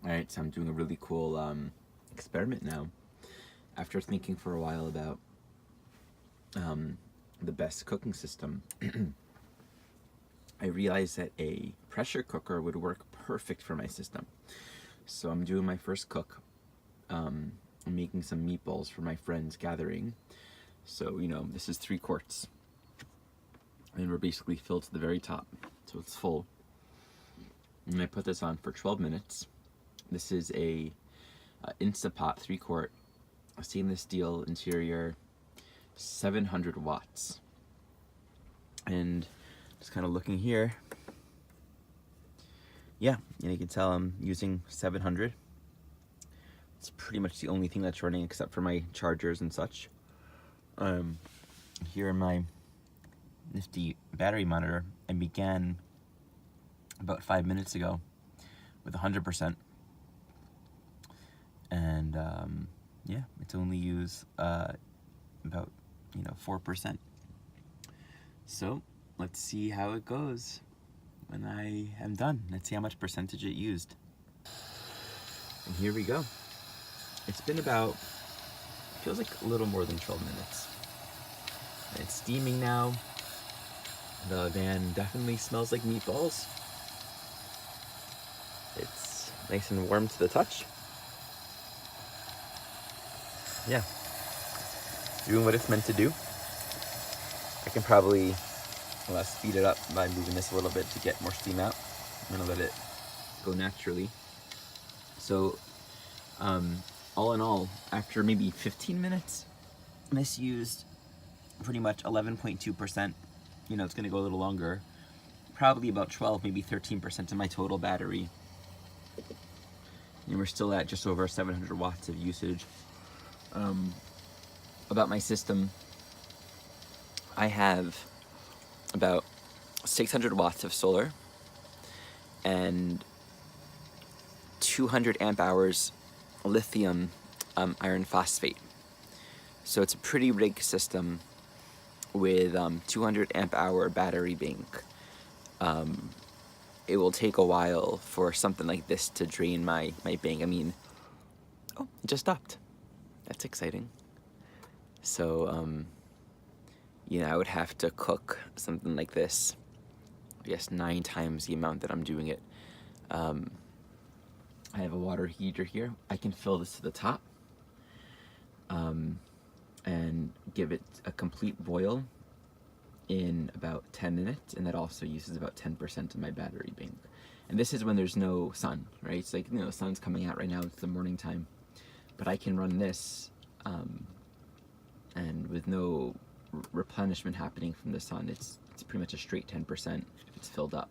Alright, so I'm doing a really cool experiment now. After thinking for a while about the best cooking system, I realized that a pressure cooker would work perfect for my system. So I'm doing my first cook. I'm making some meatballs for my friend's gathering. So, you know, this is 3 quarts. And we're basically filled to the very top. So it's full. And I put this on for 12 minutes. This is a Instapot 3-quart stainless steel interior, 700 watts. And just kind of looking here, yeah, and you can tell I'm using 700. It's pretty much the only thing that's running except for my chargers and such. Here in my nifty battery monitor, I began about 5 minutes ago with 100%. And yeah, it's only used about 4%. So let's see how it goes when I am done. Let's see how much percentage it used. And here we go. It's been about, feels like a little more than 12 minutes. And it's steaming now. The van definitely smells like meatballs. It's nice and warm to the touch. Yeah, doing what it's meant to do. I can probably speed it up by moving this a little bit to get more steam out. I'm gonna let it go naturally. So, all in all, after maybe 15 minutes, this used pretty much 11.2%. You know, it's gonna go a little longer. Probably about 12, maybe 13% of my total battery. And we're still at just over 700 watts of usage. About my system, I have about 600 watts of solar and 200 amp hours lithium iron phosphate. So it's a pretty big system with 200 amp hour battery bank. It will take a while for something like this to drain my bank. I mean, oh, it just stopped. That's exciting. So, I would have to cook something like this, I guess 9 times the amount that I'm doing it. I have a water heater here. I can fill this to the top and give it a complete boil in about 10 minutes, and that also uses about 10% of my battery bank. And this is when there's no sun, right? It's like, the sun's coming out right now, it's the morning time. But I can run this and with no replenishment happening from the sun, it's pretty much a straight 10% if it's filled up.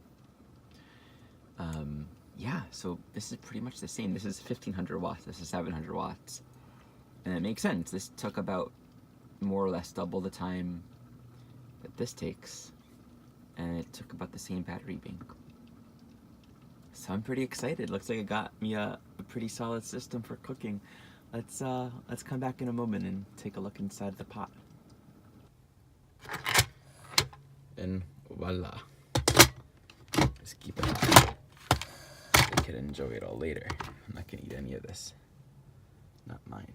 Yeah, so this is pretty much the same. This is 1500 watts, this is 700 watts. And it makes sense. This took about more or less double the time that this takes, and it took about the same battery bank. So I'm pretty excited. Looks like it got me a pretty solid system for cooking. Let's come back in a moment and take a look inside the pot. And voila. Just keep it hot. I can enjoy it all later. I'm not gonna eat any of this. Not mine.